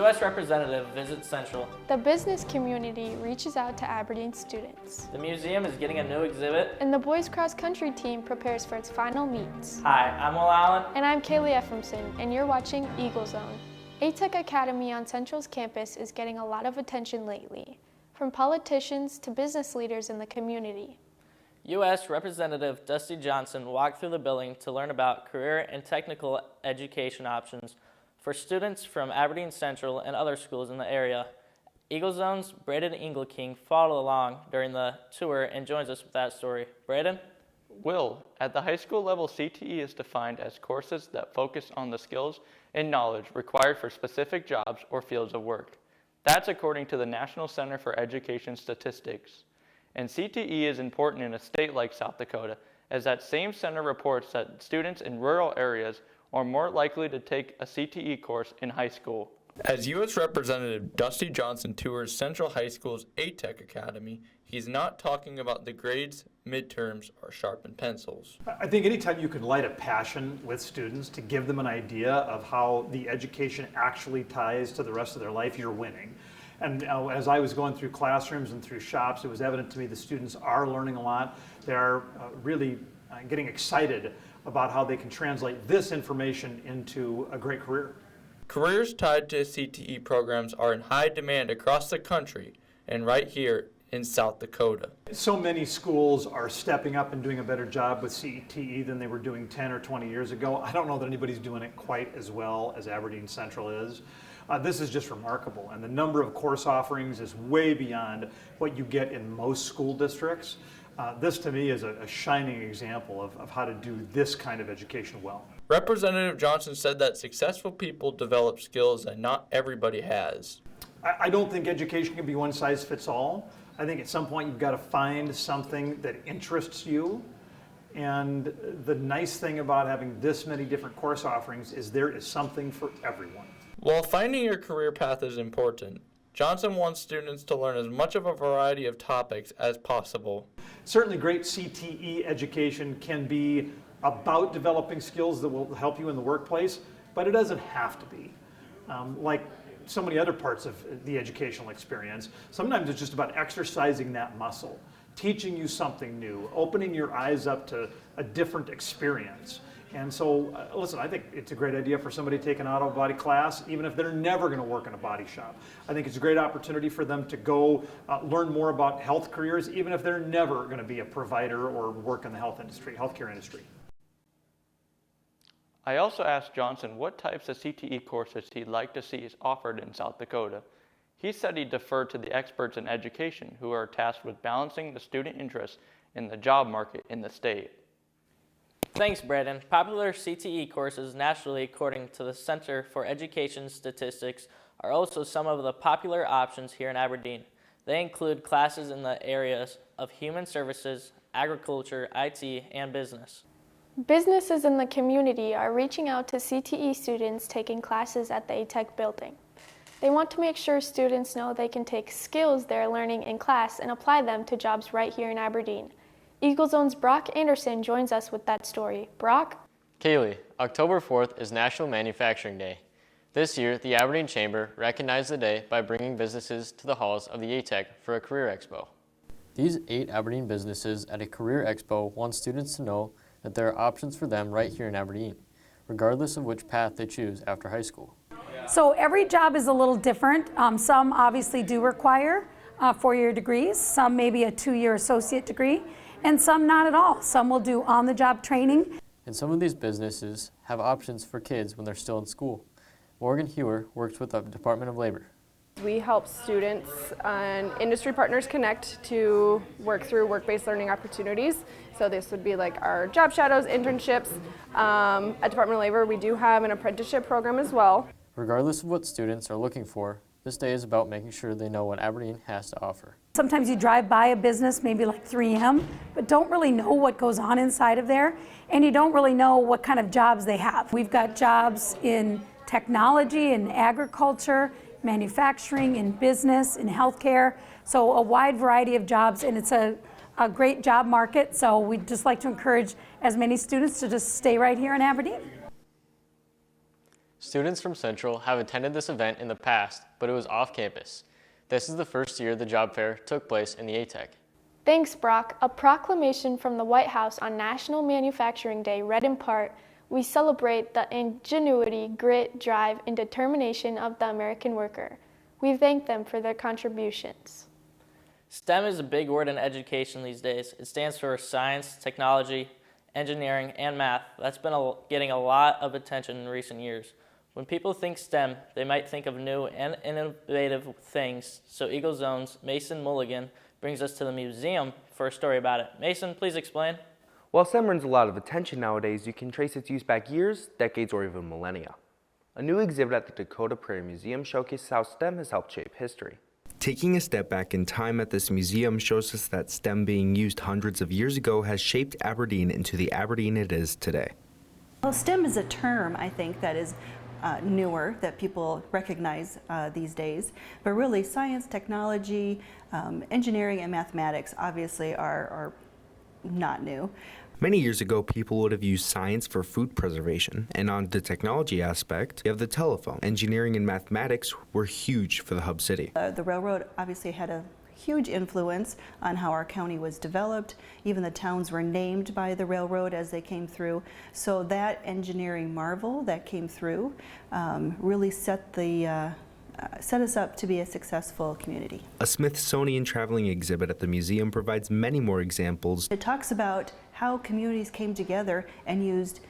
U.S. representative visits Central. The business community reaches out to Aberdeen students. The museum is getting a new exhibit. And the boys cross country team prepares for its final meets. Hi, I'm Will Allen. And I'm Kaylee Ephraimson, and you're watching Eagle Zone. A-Tech Academy on Central's campus is getting a lot of attention lately, from politicians to business leaders in the community. U.S. Representative Dusty Johnson walked through the building to learn about career and technical education options for students from Aberdeen Central and other schools in the area. Eagle Zone's Braden Engelking followed along during the tour and joins us with that story. Braden? Will, at the high school level, CTE is defined as courses that focus on the skills and knowledge required for specific jobs or fields of work. That's according to the National Center for Education Statistics. And CTE is important in a state like South Dakota, as that same center reports that students in rural areas are more likely to take a CTE course in high school. As U.S. Representative Dusty Johnson tours Central High School's A-Tech Academy, he's not talking about the grades, midterms, or sharpened pencils. I think anytime you can light a passion with students to give them an idea of how the education actually ties to the rest of their life, you're winning. And as I was going through classrooms and through shops, it was evident to me the students are learning a lot. They're really getting excited about how they can translate this information into a great career. Careers tied to CTE programs are in high demand across the country and right here in South Dakota. So many schools are stepping up and doing a better job with CTE than they were doing 10 or 20 years ago. I don't know that anybody's doing it quite as well as Aberdeen Central is. This is just remarkable, and the number of course offerings is way beyond what you get in most school districts. This to me is a shining example of how to do this kind of education well. Representative Johnson said that successful people develop skills that not everybody has. I don't think education can be one size fits all. I think at some point you've got to find something that interests you. And the nice thing about having this many different course offerings is there is something for everyone. While finding your career path is important, Johnson wants students to learn as much of a variety of topics as possible. Certainly great CTE education can be about developing skills that will help you in the workplace, but it doesn't have to be. Like so many other parts of the educational experience, sometimes it's just about exercising that muscle, teaching you something new, opening your eyes up to a different experience. And so, listen, I think it's a great idea for somebody to take an auto body class, even if they're never going to work in a body shop. I think it's a great opportunity for them to go learn more about health careers, even if they're never going to be a provider or work in the healthcare industry. I also asked Johnson what types of CTE courses he'd like to see offered in South Dakota. He said he deferred to the experts in education who are tasked with balancing the student interest in the job market in the state. Thanks, Braden. Popular CTE courses nationally, according to the Center for Education Statistics, are also some of the popular options here in Aberdeen. They include classes in the areas of human services, agriculture, IT, and business. Businesses in the community are reaching out to CTE students taking classes at the A-Tech building. They want to make sure students know they can take skills they're learning in class and apply them to jobs right here in Aberdeen. Eagle Zone's Brock Anderson joins us with that story. Brock? Kaylee, October 4th is National Manufacturing Day. This year, the Aberdeen Chamber recognized the day by bringing businesses to the halls of the A-Tech for a career expo. These 8 Aberdeen businesses at a career expo want students to know that there are options for them right here in Aberdeen, regardless of which path they choose after high school. So every job is a little different. Some obviously do require 4-year degrees, some maybe a 2-year associate degree, and some not at all. Some will do on-the-job training. And some of these businesses have options for kids when they're still in school. Morgan Hewer works with the Department of Labor. We help students and industry partners connect to work through work-based learning opportunities. So this would be like our job shadows, internships. At Department of Labor, we do have an apprenticeship program as well. Regardless of what students are looking for, this day is about making sure they know what Aberdeen has to offer. Sometimes you drive by a business, maybe like 3M, but don't really know what goes on inside of there, and you don't really know what kind of jobs they have. We've got jobs in technology, in agriculture, manufacturing, in business, in healthcare, so a wide variety of jobs, and it's a great job market, so we'd just like to encourage as many students to just stay right here in Aberdeen. Students from Central have attended this event in the past, but it was off campus. This is the first year the job fair took place in the ATEC. Thanks, Brock. A proclamation from the White House on National Manufacturing Day read in part, "We celebrate the ingenuity, grit, drive, and determination of the American worker. We thank them for their contributions." STEM is a big word in education these days. It stands for science, technology, engineering, and math. That's been getting a lot of attention in recent years. When people think STEM, they might think of new and innovative things. So Eagle Zone's Mason Mulligan brings us to the museum for a story about it. Mason, please explain. While STEM earns a lot of attention nowadays, you can trace its use back years, decades, or even millennia. A new exhibit at the Dakota Prairie Museum showcases how STEM has helped shape history. Taking a step back in time at this museum shows us that STEM being used hundreds of years ago has shaped Aberdeen into the Aberdeen it is today. Well, STEM is a term, I think, that is newer, that people recognize these days. But really, science, technology, engineering, and mathematics obviously are not new. Many years ago, people would have used science for food preservation. And on the technology aspect, you have the telephone. Engineering and mathematics were huge for the hub city. The railroad obviously had a huge influence on how our county was developed. Even the towns were named by the railroad as they came through. So that engineering marvel that came through really set us up to be a successful community. A Smithsonian traveling exhibit at the museum provides many more examples. It talks about how communities came together and used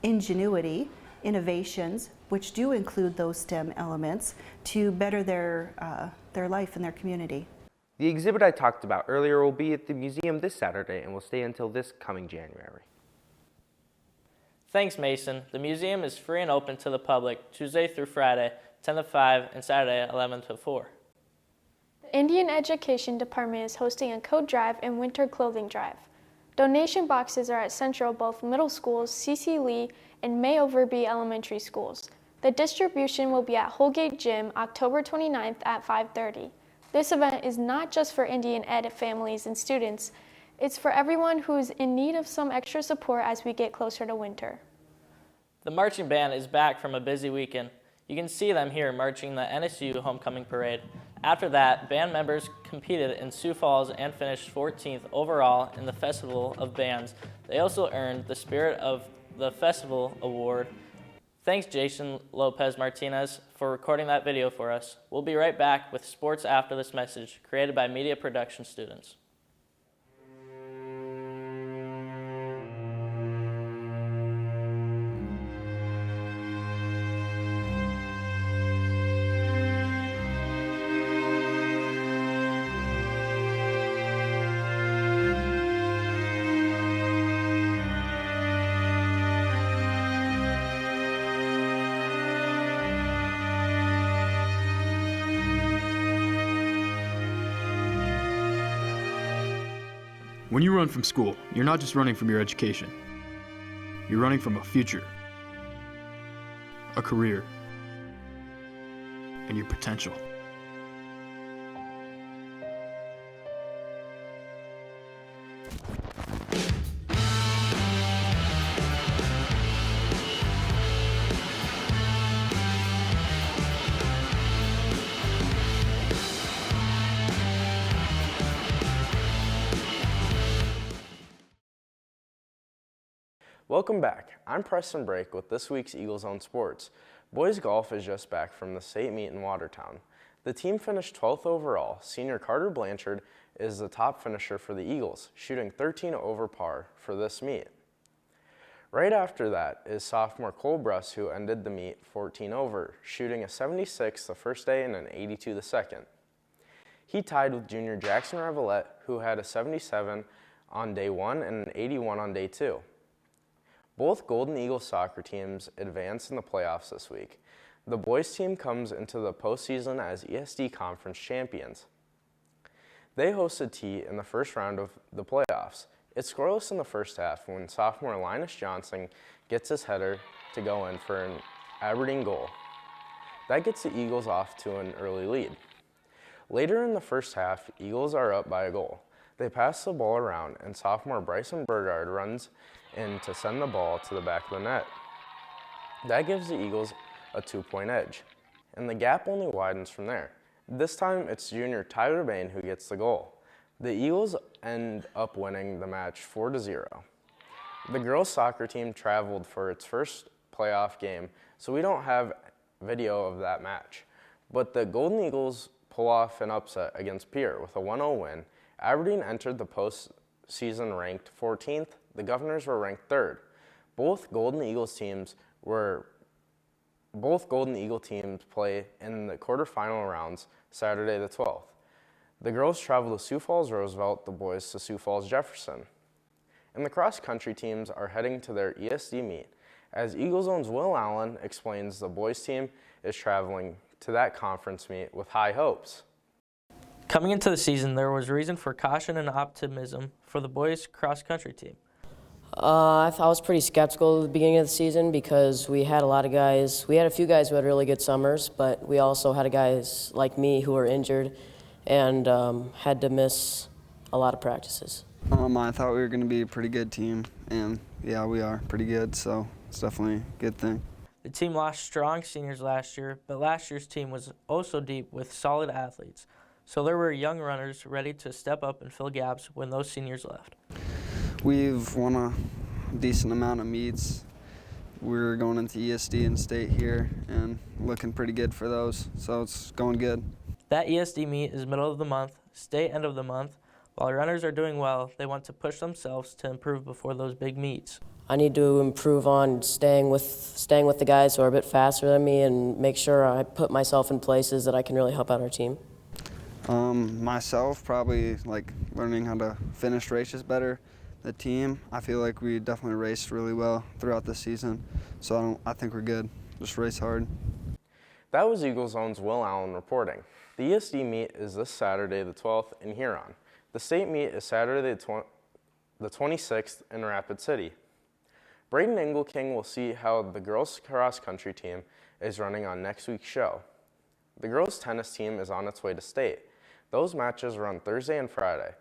ingenuity, innovations, which do include those STEM elements, to better their life and their community. The exhibit I talked about earlier will be at the museum this Saturday and will stay until this coming January. Thanks, Mason. The museum is free and open to the public Tuesday through Friday, 10 to 5, and Saturday, 11 to 4. The Indian Education Department is hosting a coat drive and winter clothing drive. Donation boxes are at Central both middle schools, C.C. Lee, and May Overby elementary schools. The distribution will be at Holgate Gym October 29th at 5:30. This event is not just for Indian Ed families and students, it's for everyone who's in need of some extra support as we get closer to winter. The marching band is back from a busy weekend. You can see them here marching the NSU Homecoming Parade. After that, band members competed in Sioux Falls and finished 14th overall in the Festival of Bands. They also earned the Spirit of the Festival Award. Thanks, Jason Lopez Martinez, for recording that video for us. We'll be right back with sports after this message, created by media production students. When you run from school, you're not just running from your education. You're running from a future, a career, and your potential. Welcome back. I'm Preston Brake with this week's Eagles on Sports. Boys golf is just back from the state meet in Watertown. The team finished 12th overall. Senior Carter Blanchard is the top finisher for the Eagles, shooting 13 over par for this meet. Right after that is sophomore Cole Bruss, who ended the meet 14 over, shooting a 76 the first day and an 82 the second. He tied with junior Jackson Revelette, who had a 77 on day one and an 81 on day two. Both Golden Eagles soccer teams advanced in the playoffs this week. The boys team comes into the postseason as ESD Conference champions. They hosted T in the first round of the playoffs. It's scoreless in the first half when sophomore Linus Johnson gets his header to go in for an Aberdeen goal. That gets the Eagles off to an early lead. Later in the first half, Eagles are up by a goal. They pass the ball around and sophomore Bryson Burgard runs in to send the ball to the back of the net. That gives the Eagles a 2-point edge, and the gap only widens from there. This time, it's junior Tyler Bain who gets the goal. The Eagles end up winning the match 4-0. The girls' soccer team traveled for its first playoff game, so we don't have video of that match. But the Golden Eagles pull off an upset against Pierre with a 1-0 win. Aberdeen entered the postseason ranked 14th. The Governors were ranked 3rd. Both Golden Eagle teams play in the quarterfinal rounds Saturday the 12th. The girls travel to Sioux Falls Roosevelt, the boys to Sioux Falls Jefferson. And the cross-country teams are heading to their ESD meet. As Eagle Zone's Will Allen explains, the boys team is traveling to that conference meet with high hopes. Coming into the season, there was reason for caution and optimism for the boys' cross-country team. I was pretty skeptical at the beginning of the season because we had a few guys who had really good summers, but we also had guys like me who were injured and had to miss a lot of practices. I thought we were going to be a pretty good team, and yeah, we are pretty good, so it's definitely a good thing. The team lost strong seniors last year, but last year's team was also deep with solid athletes. So there were young runners ready to step up and fill gaps when those seniors left. We've won a decent amount of meets. We're going into ESD and state here and looking pretty good for those, so it's going good. That ESD meet is middle of the month, state end of the month. While runners are doing well, they want to push themselves to improve before those big meets. I need to improve on staying with the guys who are a bit faster than me and make sure I put myself in places that I can really help out our team. Myself, probably like learning how to finish races better. The team, I feel like we definitely raced really well throughout the season, so I think we're good. Just race hard. That was Eagle Zone's Will Allen reporting. The ESD meet is this Saturday the 12th in Huron. The state meet is Saturday the 26th in Rapid City. Braden Engelking will see how the girls' cross-country team is running on next week's show. The girls' tennis team is on its way to state. Those matches run Thursday and Friday.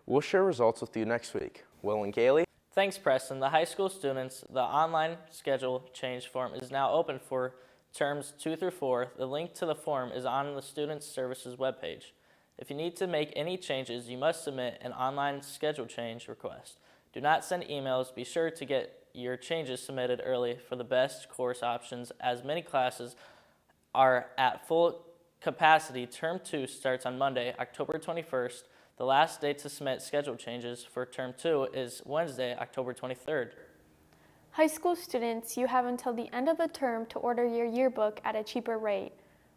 We'll share results with you next week. Will and Kaylee? Thanks, Preston. The high school students, the online schedule change form is now open for terms 2 through 4. The link to the form is on the Student Services webpage. If you need to make any changes, you must submit an online schedule change request. Do not send emails. Be sure to get your changes submitted early for the best course options, as many classes are at full capacity. Term 2 starts on Monday, October 21st. The last date to submit schedule changes for Term 2 is Wednesday, October 23rd. High school students, you have until the end of the term to order your yearbook at a cheaper rate.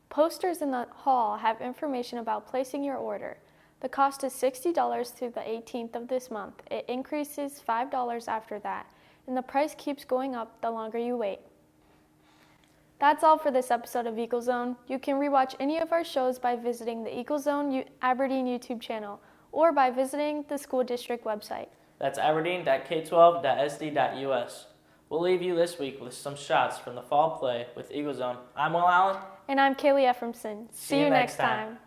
Posters in the hall have information about placing your order. The cost is $60 through the 18th of this month. It increases $5 after that, and the price keeps going up the longer you wait. That's all for this episode of Eagle Zone. You can rewatch any of our shows by visiting the Eagle Zone Aberdeen YouTube channel or by visiting the school district website. That's aberdeen.k12.sd.us. We'll leave you this week with some shots from the fall play with Eagle Zone. I'm Will Allen. And I'm Kaylee Ephraimson. See you next time.